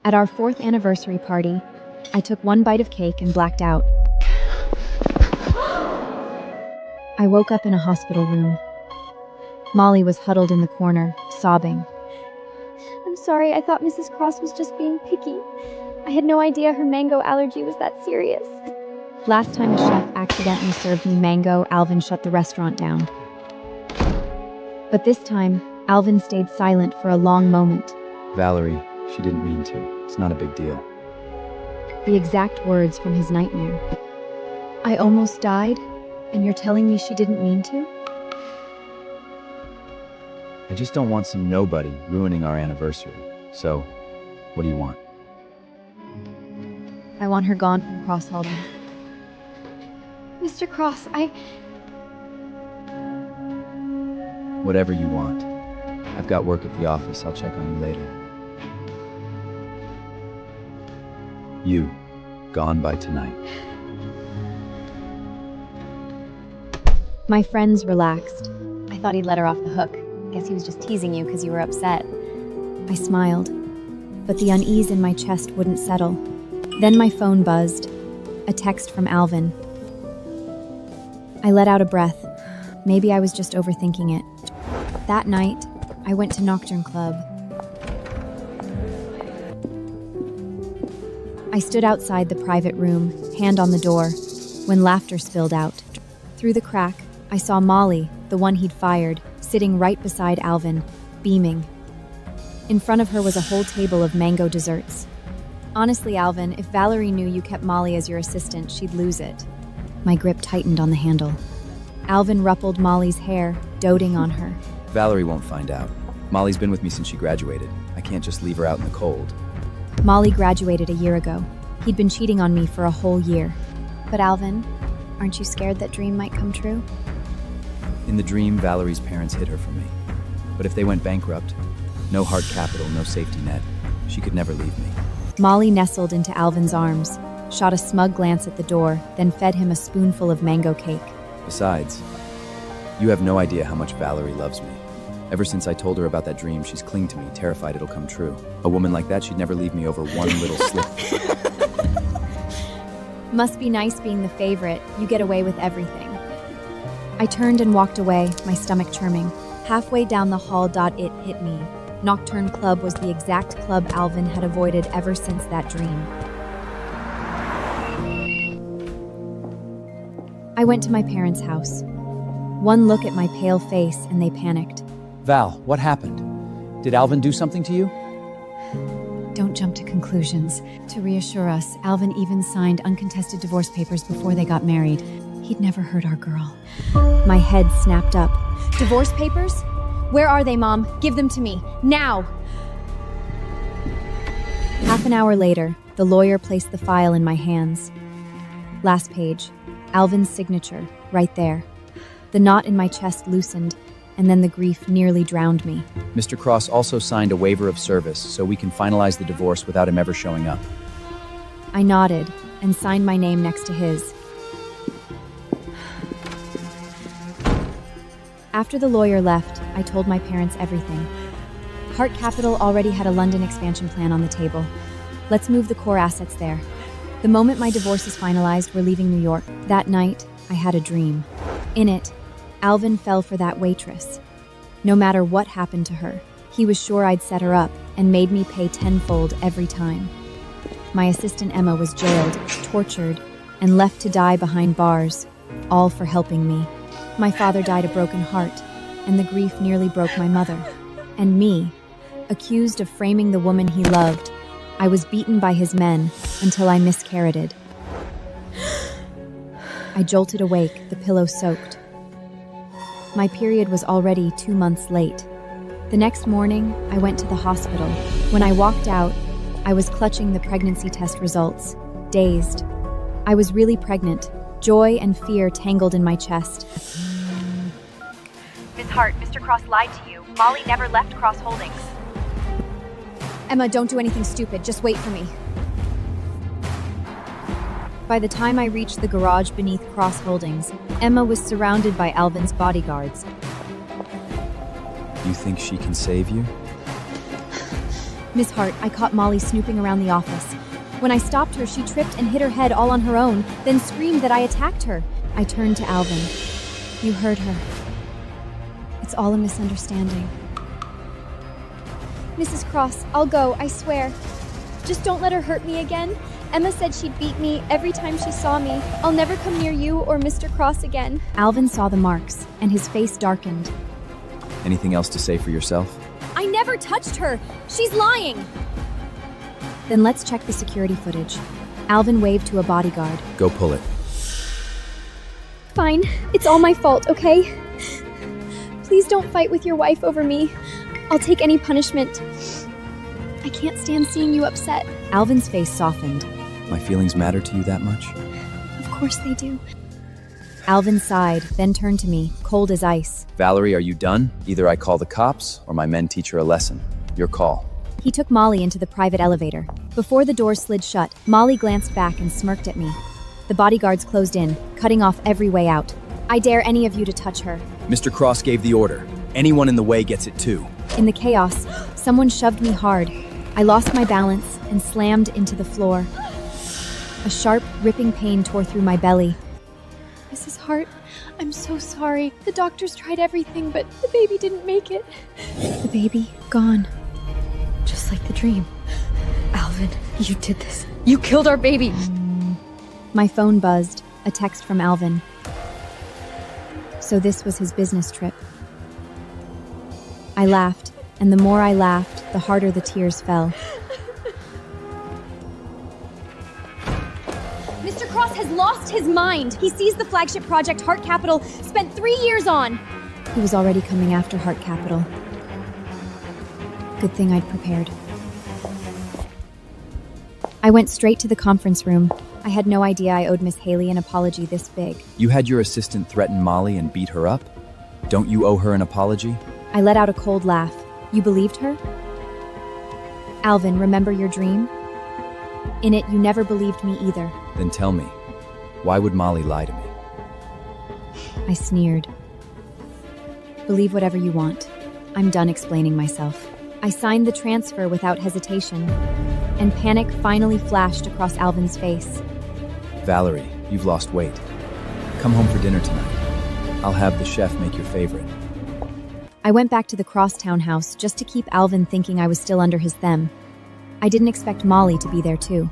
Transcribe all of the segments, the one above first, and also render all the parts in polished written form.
At our 4th anniversary party, I took one bite of cake and blacked out. I woke up in a hospital room. Molly was huddled in the corner, sobbing. I'm sorry, I thought Mrs. Cross was just being picky. I had no idea her mango allergy was that serious. Last time a chef accidentally served me mango, Alvin shut the restaurant down. But this time, Alvin stayed silent for a long moment. Valerie, she didn't mean to. It's not a big deal. The exact words from his nightmare. I almost died, and you're telling me she didn't mean to? I just don't want some nobody ruining our anniversary. So, what do you want? I want her gone from Cross Holdings. Mr. Cross, Whatever you want. I've got work at the office. I'll check on you later. You, gone by tonight. My friends relaxed. I thought he'd let her off the hook. Guess he was just teasing you because you were upset. I smiled, but the unease in my chest wouldn't settle. Then my phone buzzed. A text from Alvin. I let out a breath. Maybe I was just overthinking it. That night, I went to Nocturne Club. I stood outside the private room, hand on the door, when laughter spilled out. Through the crack, I saw Molly, the one he'd fired, sitting right beside Alvin, beaming. In front of her was a whole table of mango desserts. Honestly, Alvin, if Valerie knew you kept Molly as your assistant, she'd lose it. My grip tightened on the handle. Alvin ruffled Molly's hair, doting on her. Valerie won't find out. Molly's been with me since she graduated. I can't just leave her out in the cold. Molly graduated a year ago. He'd been cheating on me for a whole year. But Alvin, aren't you scared that dream might come true? In the dream, Valerie's parents hid her from me. But if they went bankrupt, no hard capital, no safety net, she could never leave me. Molly nestled into Alvin's arms, shot a smug glance at the door, then fed him a spoonful of mango cake. Besides, you have no idea how much Valerie loves me. Ever since I told her about that dream, she's clinged to me, terrified it'll come true. A woman like that, she'd never leave me over one little slip. Must be nice being the favorite. You get away with everything. I turned and walked away, my stomach churning. Halfway down the hall, it hit me. Nocturne Club was the exact club Alvin had avoided ever since that dream. I went to my parents' house. One look at my pale face and they panicked. Val, what happened? Did Alvin do something to you? Don't jump to conclusions. To reassure us, Alvin even signed uncontested divorce papers before they got married. He'd never hurt our girl. My head snapped up. Divorce papers? Where are they, Mom? Give them to me. Now! Half an hour later, the lawyer placed the file in my hands. Last page. Alvin's signature, right there. The knot in my chest loosened, and then the grief nearly drowned me. Mr. Cross also signed a waiver of service so we can finalize the divorce without him ever showing up. I nodded and signed my name next to his. After the lawyer left, I told my parents everything. Hart Capital already had a London expansion plan on the table. Let's move the core assets there. The moment my divorce is finalized, we're leaving New York. That night, I had a dream. In it, Alvin fell for that waitress. No matter what happened to her, he was sure I'd set her up and made me pay tenfold every time. My assistant Emma was jailed, tortured, and left to die behind bars, all for helping me. My father died a broken heart, and the grief nearly broke my mother. And me, accused of framing the woman he loved, I was beaten by his men until I miscarried. I jolted awake, the pillow soaked. My period was already 2 months late. The next morning, I went to the hospital. When I walked out, I was clutching the pregnancy test results, dazed. I was really pregnant, joy and fear tangled in my chest. Miss Hart, Mr. Cross lied to you. Molly never left Cross Holdings. Emma, don't do anything stupid, just wait for me. By the time I reached the garage beneath Cross Holdings, Emma was surrounded by Alvin's bodyguards. You think she can save you? Miss Hart, I caught Molly snooping around the office. When I stopped her, she tripped and hit her head all on her own, then screamed that I attacked her. I turned to Alvin. You heard her. It's all a misunderstanding. Mrs. Cross, I'll go, I swear. Just don't let her hurt me again. Emma said she'd beat me every time she saw me. I'll never come near you or Mr. Cross again. Alvin saw the marks, and his face darkened. Anything else to say for yourself? I never touched her! She's lying! Then let's check the security footage. Alvin waved to a bodyguard. Go pull it. Fine, it's all my fault, okay? Please don't fight with your wife over me. I'll take any punishment. I can't stand seeing you upset. Alvin's face softened. My feelings matter to you that much? Of course they do. Alvin sighed, then turned to me, cold as ice. Valerie, are you done? Either I call the cops or my men teach her a lesson. Your call. He took Molly into the private elevator. Before the door slid shut, Molly glanced back and smirked at me. The bodyguards closed in, cutting off every way out. I dare any of you to touch her. Mr. Cross gave the order. Anyone in the way gets it too. In the chaos, someone shoved me hard. I lost my balance and slammed into the floor. A sharp, ripping pain tore through my belly. Mrs. Hart, I'm so sorry. The doctors tried everything, but the baby didn't make it. The baby, gone. Just like the dream. Alvin, you did this. You killed our baby. My phone buzzed, a text from Alvin. So this was his business trip. I laughed, and the more I laughed, the harder the tears fell. Mr. Cross has lost his mind. He sees the flagship project Heart Capital spent 3 years on. He was already coming after Heart Capital. Good thing I'd prepared. I went straight to the conference room. I had no idea I owed Miss Haley an apology this big. You had your assistant threaten Molly and beat her up? Don't you owe her an apology? I let out a cold laugh. You believed her? Alvin, remember your dream? In it, you never believed me either. Then tell me, why would Molly lie to me? I sneered. Believe whatever you want. I'm done explaining myself. I signed the transfer without hesitation, and panic finally flashed across Alvin's face. Valerie, you've lost weight. Come home for dinner tonight. I'll have the chef make your favorite. I went back to the Crosstown house just to keep Alvin thinking I was still under his thumb. I didn't expect Molly to be there too.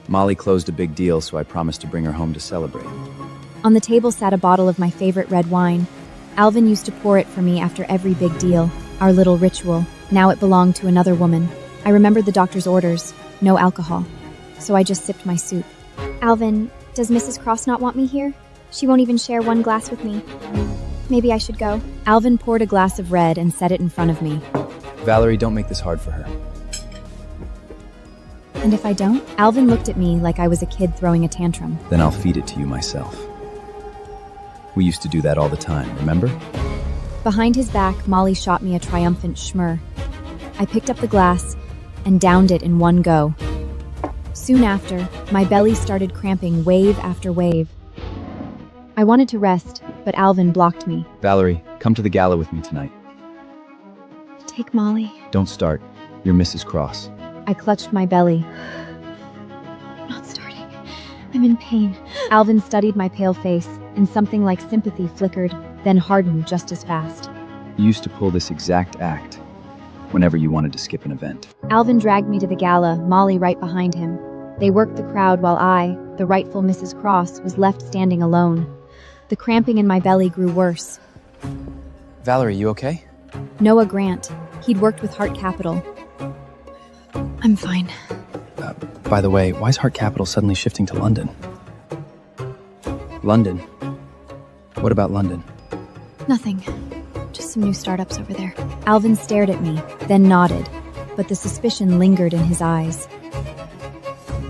Molly closed a big deal, so I promised to bring her home to celebrate. On the table sat a bottle of my favorite red wine. Alvin used to pour it for me after every big deal, our little ritual. Now it belonged to another woman. I remembered the doctor's orders, no alcohol. So I just sipped my soup. Alvin, does Mrs. Cross not want me here? She won't even share one glass with me. Maybe I should go. Alvin poured a glass of red and set it in front of me. Valerie, don't make this hard for her. And if I don't? Alvin looked at me like I was a kid throwing a tantrum. Then I'll feed it to you myself. We used to do that all the time, remember? Behind his back, Molly shot me a triumphant schmur. I picked up the glass and downed it in one go. Soon after, my belly started cramping wave after wave. I wanted to rest, but Alvin blocked me. Valerie, come to the gala with me tonight. Take Molly. Don't start. You're Mrs. Cross. I clutched my belly. I'm not starting. I'm in pain. Alvin studied my pale face, and something like sympathy flickered, then hardened just as fast. You used to pull this exact act whenever you wanted to skip an event. Alvin dragged me to the gala, Molly right behind him. They worked the crowd while I, the rightful Mrs. Cross, was left standing alone. The cramping in my belly grew worse. Valerie, you okay? Noah Grant. He'd worked with Heart Capital. I'm fine. By the way, why is Heart Capital suddenly shifting to London? London? What about London? Nothing. Just some new startups over there. Alvin stared at me, then nodded, but the suspicion lingered in his eyes.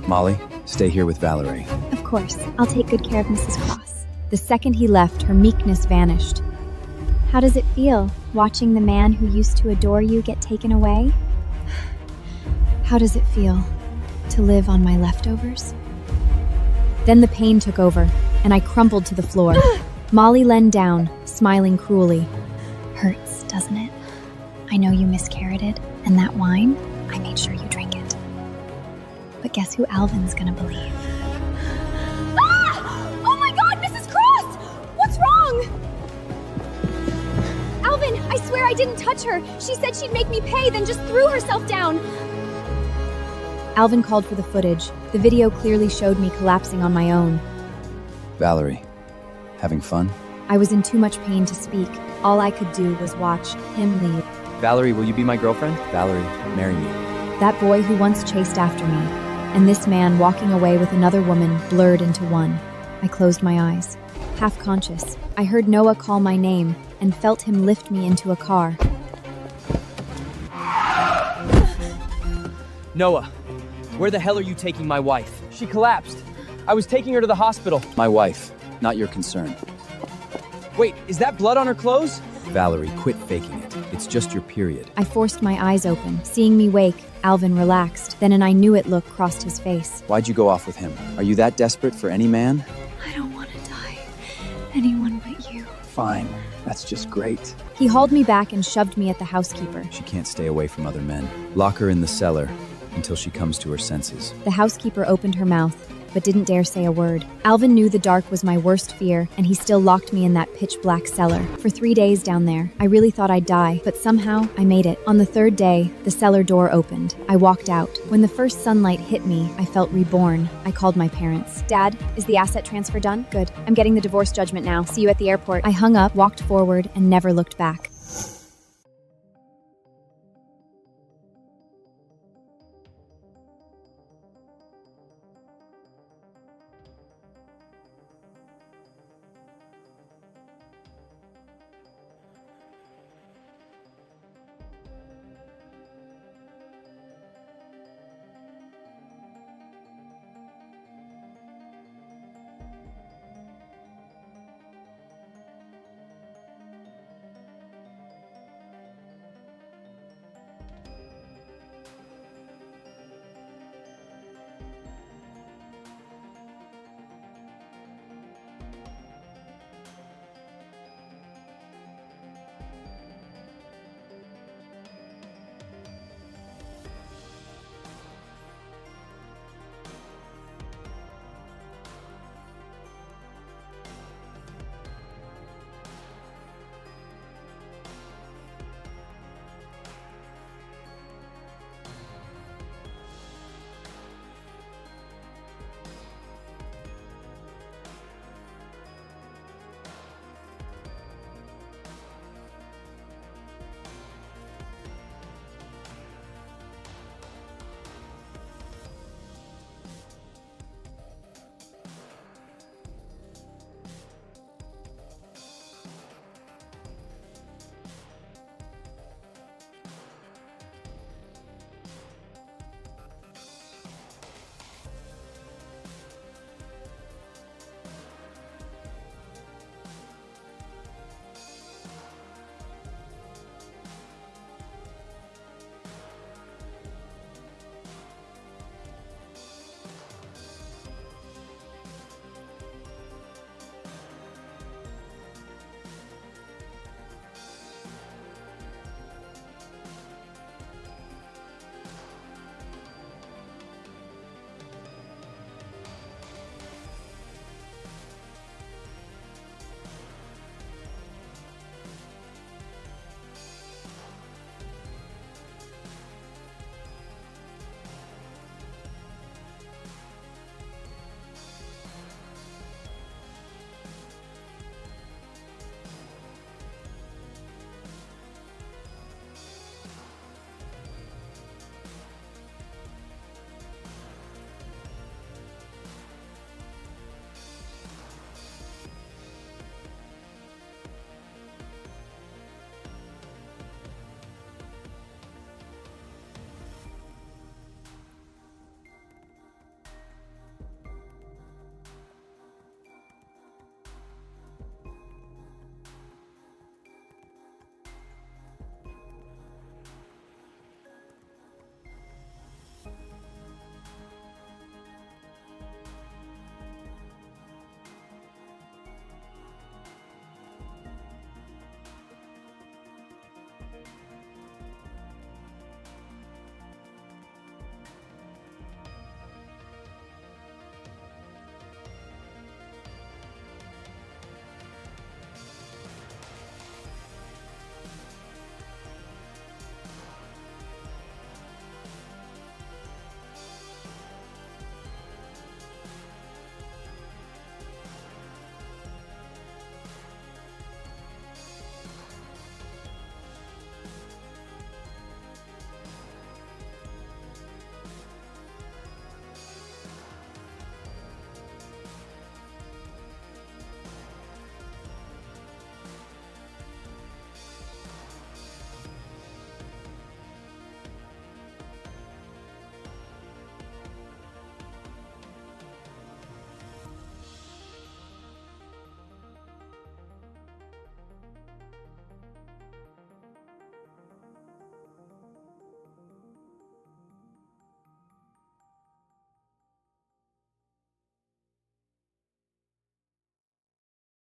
Molly, stay here with Valerie. Of course. I'll take good care of Mrs. Cross. The second he left, her meekness vanished. How does it feel, watching the man who used to adore you get taken away? How does it feel to live on my leftovers? Then the pain took over, and I crumpled to the floor. Molly leaned down, smiling cruelly. Hurts, doesn't it? I know you miscarried it. And that wine, I made sure you drank it. But guess who Alvin's gonna believe? Ah! Oh my god, Mrs. Cross! What's wrong? Alvin, I swear I didn't touch her. She said she'd make me pay, then just threw herself down. Alvin called for the footage. The video clearly showed me collapsing on my own. Valerie, having fun? I was in too much pain to speak. All I could do was watch him leave. Valerie, will you be my girlfriend? Valerie, marry me. That boy who once chased after me, and this man walking away with another woman blurred into one. I closed my eyes. Half conscious, I heard Noah call my name and felt him lift me into a car. Noah, where the hell are you taking my wife? She collapsed. I was taking her to the hospital. My wife, not your concern. Wait, is that blood on her clothes? Valerie, quit faking it. It's just your period. I forced my eyes open. Seeing me wake, Alvin relaxed. Then an I knew it look crossed his face. Why'd you go off with him? Are you that desperate for any man? I don't want to die. Anyone but you. Fine. That's just great. He hauled me back and shoved me at the housekeeper. She can't stay away from other men. Lock her in the cellar until she comes to her senses. The housekeeper opened her mouth, but didn't dare say a word. Alvin knew the dark was my worst fear, and he still locked me in that pitch-black cellar. For 3 days down there, I really thought I'd die, but somehow I made it. On the 3rd day, the cellar door opened. I walked out. When the first sunlight hit me, I felt reborn. I called my parents. Dad, is the asset transfer done? Good. I'm getting the divorce judgment now. See you at the airport. I hung up, walked forward, and never looked back.